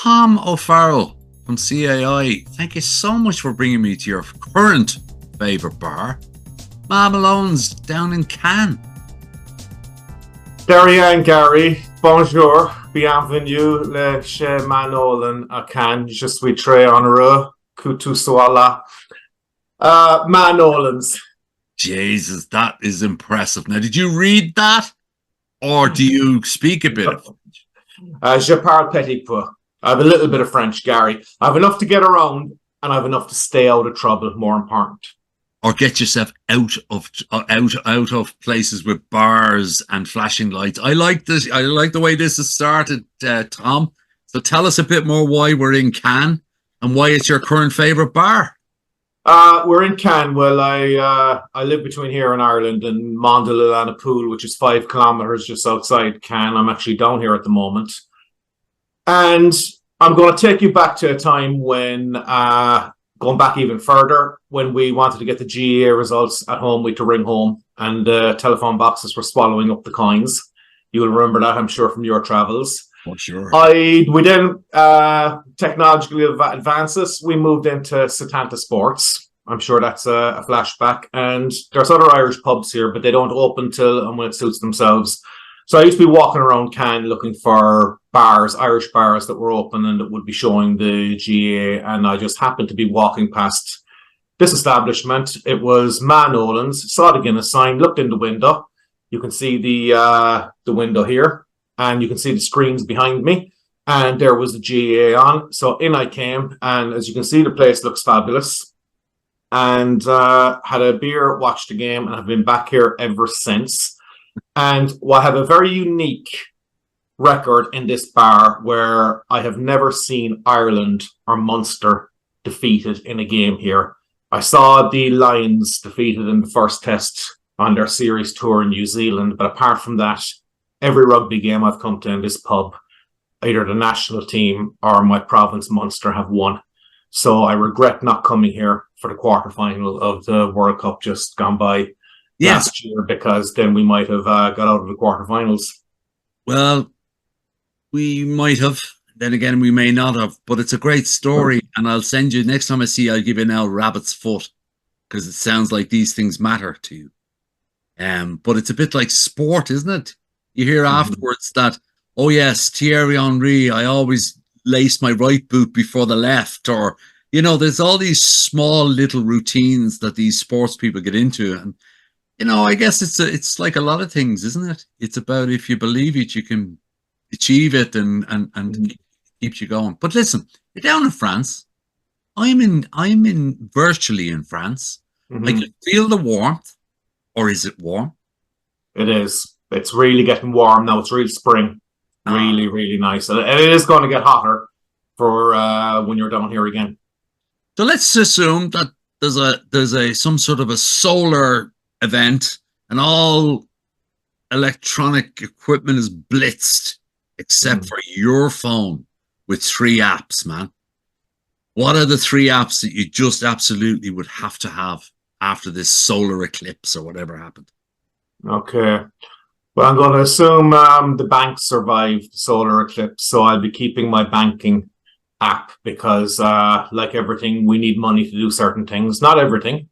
Tom O'Farrell from CAI. Thank you so much for bringing me to your current favourite bar, Ma Malone's down in Cannes. Derry Garry, bonjour, bienvenue, le chez Manolan à Cannes. Je suis très honoreux que tu sois là. Manolans. Jesus, that is impressive. Now, did you read that? Or do you speak a bit of French? Je parle petit peu. I have a little bit of French, Gary. I have enough to get around, and I have enough to stay out of trouble, more important. Or get yourself out of places with bars and flashing lights. I like this. I like the way this has started, Tom. So tell us a bit more why we're in Cannes and why it's your current favourite bar. We're in Cannes. Well, I live between here and Ireland and Mondalilana Pool, which is 5 kilometres just outside Cannes. I'm actually down here at the moment. And I'm going to take you back to a time when, going back even further, when we wanted to get the GAA results at home, we had to ring home and telephone boxes were swallowing up the coins. You'll remember that, I'm sure, from your travels. Oh, sure. We then technologically advances. We moved into Setanta Sports. I'm sure that's a flashback. And there's other Irish pubs here, but they don't open till and when it suits themselves. So I used to be walking around Cannes looking for bars, Irish bars that were open and that would be showing the GAA. And I just happened to be walking past this establishment. It was Manolan's. Saw the Guinness sign, looked in the window. You can see the window here. And you can see the screens behind me. And there was the GAA on. So in I came. And as you can see, the place looks fabulous. And had a beer, watched the game, and I've been back here ever since. And I have a very unique record in this bar where I have never seen Ireland or Munster defeated in a game here. I saw the Lions defeated in the first test on their series tour in New Zealand. But apart from that, every rugby game I've come to in this pub, either the national team or my province, Munster, have won. So I regret not coming here for the quarterfinal of the World Cup just gone by last year, because then we might have got out of the quarterfinals. Well, we might have. Then again, we may not have. But it's a great story. And I'll send you, next time I see you, I'll give you now rabbit's foot, because it sounds like these things matter to you. But it's a bit like sport, isn't it? You hear afterwards that, oh yes, Thierry Henry, I always lace my right boot before the left. Or, you know, there's all these small little routines that these sports people get into. And, you know, I guess it's like a lot of things, isn't it? It's about, if you believe it, you can achieve it and keeps you going. But listen, you're down in France. I'm in virtually in France. I can feel the warmth. Or is it warm? It is. It's really getting warm now. It's real spring. Really, really nice. And it is going to get hotter for when you're down here again. So let's assume that there's some sort of a solar event and all electronic equipment is blitzed except for your phone with 3 apps, man. What are the 3 apps that you just absolutely would have to have after this solar eclipse or whatever happened? Okay. Well, I'm going to assume the bank survived the solar eclipse, so I'll be keeping my banking app because, like everything, we need money to do certain things. Not everything,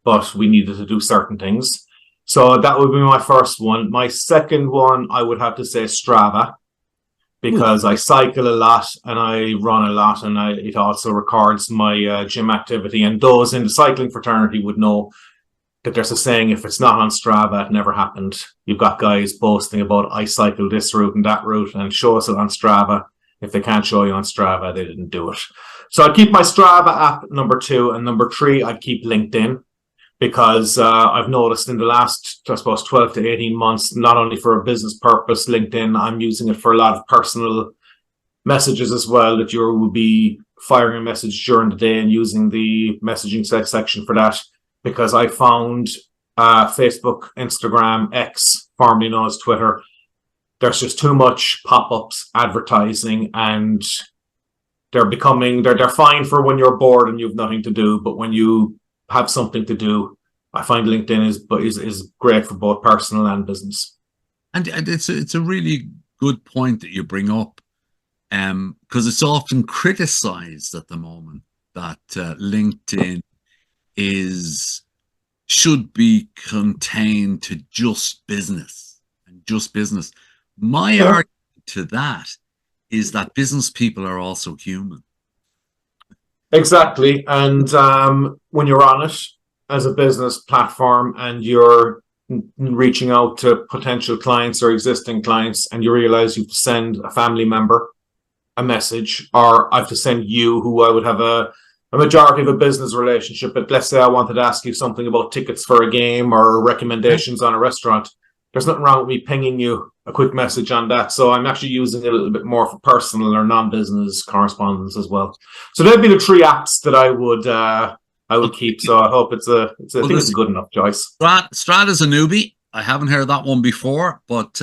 but we needed to do certain things. So that would be my first one. My second one, I would have to say Strava, because I cycle a lot and I run a lot, and it also records my gym activity. And those in the cycling fraternity would know that there's a saying, if it's not on Strava, it never happened. You've got guys boasting about, I cycled this route and that route, and show us it on Strava. If they can't show you on Strava, they didn't do it. So I'd keep my Strava app number 2, and number 3, I'd keep LinkedIn, because I've noticed in the last, I suppose, 12 to 18 months, not only for a business purpose, LinkedIn, I'm using it for a lot of personal messages as well, that you will be firing a message during the day and using the messaging section for that. Because I found Facebook, Instagram, X, formerly known as Twitter, there's just too much pop-ups, advertising, and they're fine for when you're bored and you've nothing to do. But when you have something to do, I find LinkedIn is great for both personal and business. And it's a really good point that you bring up. because it's often criticized at the moment that LinkedIn should be contained to just business and just business. My argument to that is that business people are also human. Exactly. And when you're on it as a business platform and you're reaching out to potential clients or existing clients, and you realize you have to send a family member a message, or I have to send you, who I would have a majority of a business relationship, but let's say I wanted to ask you something about tickets for a game or recommendations on a restaurant. There's nothing wrong with me pinging you a quick message on that. So I'm actually using it a little bit more for personal or non-business correspondence as well. So that'd be the 3 apps that I would keep. So I hope I think it's a good enough choice. Strata's a newbie. I haven't heard that one before, but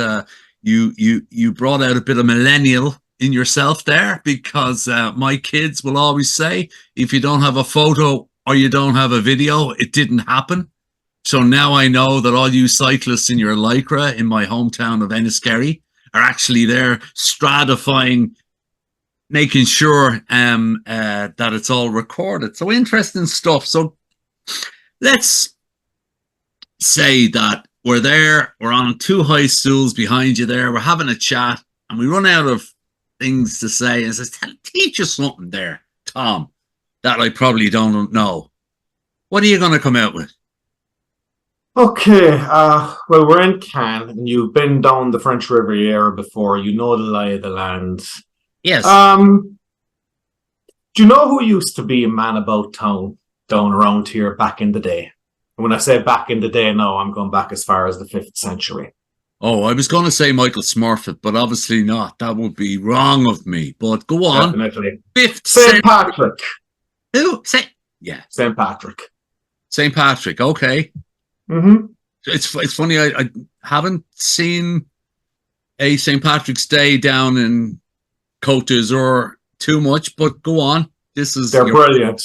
you brought out a bit of millennial in yourself there, because my kids will always say, if you don't have a photo or you don't have a video, it didn't happen. So now I know that all you cyclists in your Lycra in my hometown of Enniskerry are actually there stratifying, making sure that it's all recorded. So interesting stuff. So let's say that we're there, we're on 2 high stools behind you there, we're having a chat, and we run out of things to say, and says, teach us something there, Tom, that I probably don't know. What are you going to come out with? Okay, well, we're in Cannes, and you've been down the French Riviera before. You know the lie of the land. Yes. Do you know who used to be a man about town down around here back in the day? And when I say back in the day, no, I'm going back as far as the 5th century. Oh, I was going to say Michael Smurfit, but obviously not. That would be wrong of me. But go on. Definitely. 5th St. Patrick. Who? Yeah, St. Patrick. St. Patrick, okay. Mm-hmm. It's funny, I haven't seen a St. Patrick's Day down in Côte d'Azur too much, but go on. They're brilliant.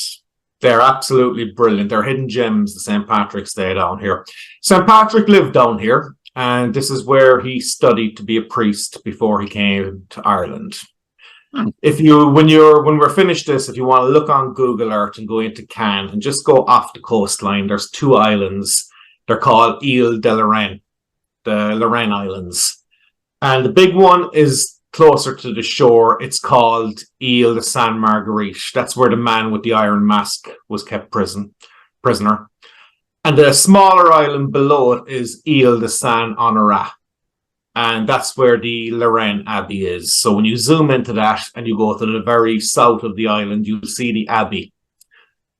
They're absolutely brilliant. They're hidden gems, the St. Patrick's Day down here. St. Patrick lived down here, and this is where he studied to be a priest before he came to Ireland. If when we're finished this, if you want to look on Google Earth and go into Cannes and just go off the coastline, there's 2 islands. They're called Ile de Lorraine, the Lorraine Islands. And the big one is closer to the shore. It's called Ile de Sainte Marguerite. That's where the man with the iron mask was kept prisoner. And the smaller island below it is Ile de Saint Honorat. And that's where the Lorraine Abbey is. So when you zoom into that and you go to the very south of the island, you'll see the Abbey.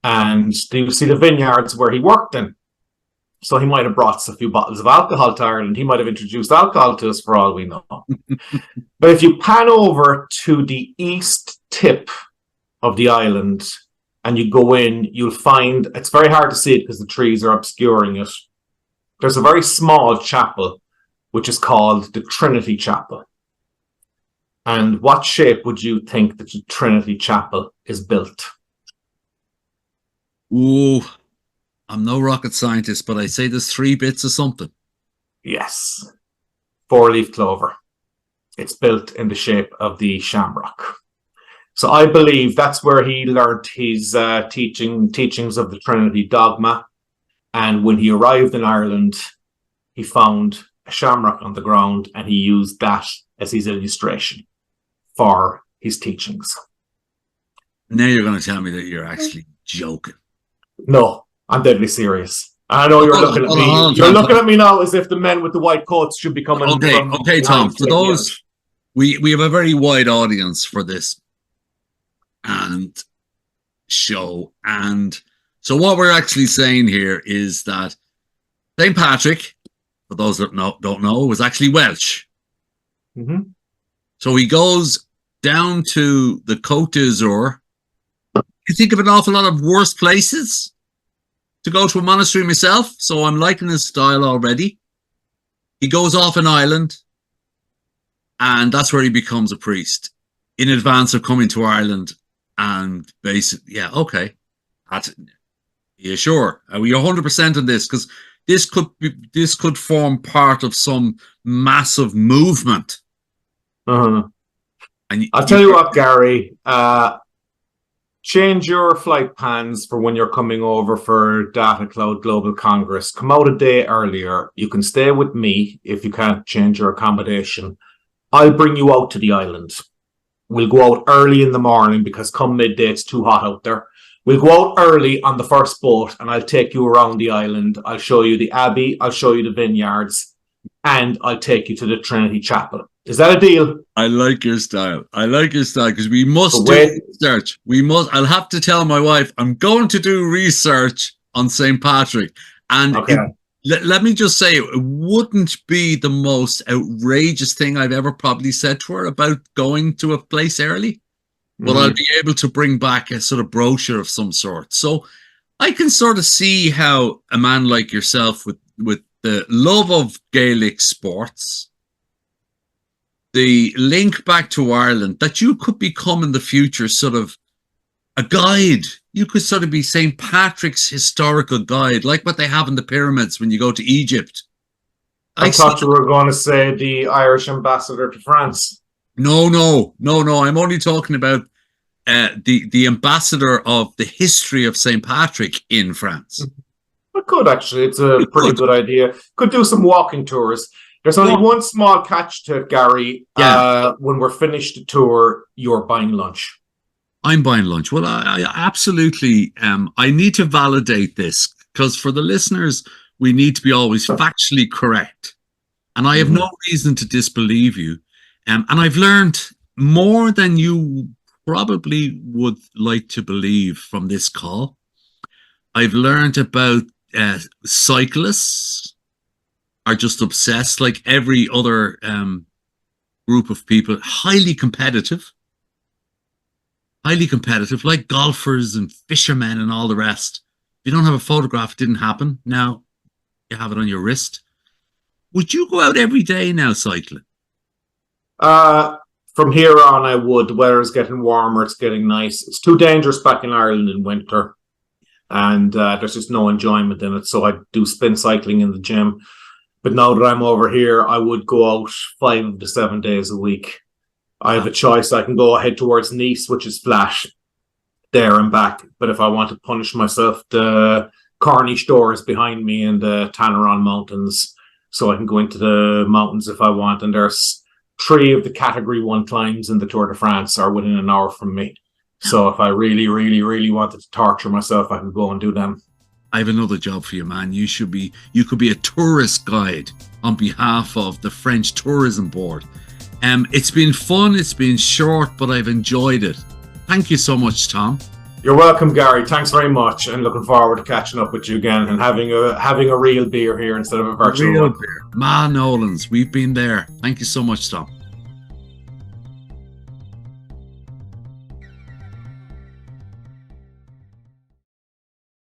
And you'll see the vineyards where he worked in. So he might have brought us a few bottles of alcohol to Ireland. He might have introduced alcohol to us for all we know. But if you pan over to the east tip of the island and you go in, you'll find, it's very hard to see it because the trees are obscuring it. There's a very small chapel, which is called the Trinity Chapel. And what shape would you think that the Trinity Chapel is built? Ooh. I'm no rocket scientist, but I say there's 3 bits of something. Yes. 4-leaf clover. It's built in the shape of the shamrock. So I believe that's where he learned his teachings of the Trinity dogma. And when he arrived in Ireland, he found a shamrock on the ground, and he used that as his illustration for his teachings. Now you're going to tell me that you're actually joking. No. I'm deadly serious. I know you're looking at me. You're looking at me now as if the men with the white coats should be coming. Okay, Tom. For those, we have a very wide audience for this and show, and so what we're actually saying here is that St. Patrick, for those that don't know, was actually Welsh. Mm-hmm. So he goes down to the Côte d'Azur. You think of an awful lot of worse places to go to a monastery myself, so I'm liking his style already. He goes off an island, and that's where he becomes a priest in advance of coming to Ireland. And basically, yeah, okay. Yeah, sure. Are we 100% on this? Because this could form part of some massive movement. Uh-huh. And I'll tell you what, Gary. Change your flight plans for when you're coming over for Data Cloud Global Congress. Come out a day earlier. You can stay with me if you can't change your accommodation. I'll bring you out to the island. We'll go out early in the morning because come midday it's too hot out there. We'll go out early on the first boat and I'll take you around the island. I'll show you the Abbey, I'll show you the vineyards, and I'll take you to the Trinity Chapel. Is that a deal? I like your style. Because we must do research. I'll have to tell my wife I'm going to do research on St. Patrick. And let me just say, it wouldn't be the most outrageous thing I've ever probably said to her about going to a place early. But I'll be able to bring back a sort of brochure of some sort. So I can sort of see how a man like yourself with the love of Gaelic sports, the link back to Ireland, that you could become in the future sort of a guide. You could sort of be St. Patrick's historical guide, like what they have in the pyramids when you go to Egypt. I thought you were going to say the Irish ambassador to France. No. I'm only talking about the ambassador of the history of St. Patrick in France. I could actually. It's a pretty good idea. Could do some walking tours. There's only one small catch to it, Gary. When we're finished the tour, you're buying lunch. I'm buying lunch. Well, I absolutely I need to validate this because for the listeners, we need to be always factually correct. And I have no reason to disbelieve you. And I've learned more than you probably would like to believe from this call. I've learned about cyclists are just obsessed, like every other group of people, highly competitive, like golfers and fishermen and all the rest. If you don't have a photograph, it didn't happen. Now you have it on your wrist. Would you go out every day now cycling? From here on, I would. The weather's getting warmer. It's getting nice. It's too dangerous back in Ireland in winter. And there's just no enjoyment in it. So I do spin cycling in the gym. But now that I'm over here, I would go out 5 of the 7 days a week. I have a choice. I can go ahead towards Nice, which is flat, there and back. But if I want to punish myself, the Cornish door is behind me in the Tanneron Mountains. So I can go into the mountains if I want. And there's 3 of the Category 1 climbs in the Tour de France are within an hour from me. So if I really, really, really wanted to torture myself, I could go and do them. I have another job for you, man. You could be a tourist guide on behalf of the French Tourism Board. It's been fun. It's been short, but I've enjoyed it. Thank you so much, Tom. You're welcome, Gary. Thanks very much, and looking forward to catching up with you again and having a real beer here instead of a virtual one. Real beer. Ma Nolan's. We've been there. Thank you so much, Tom.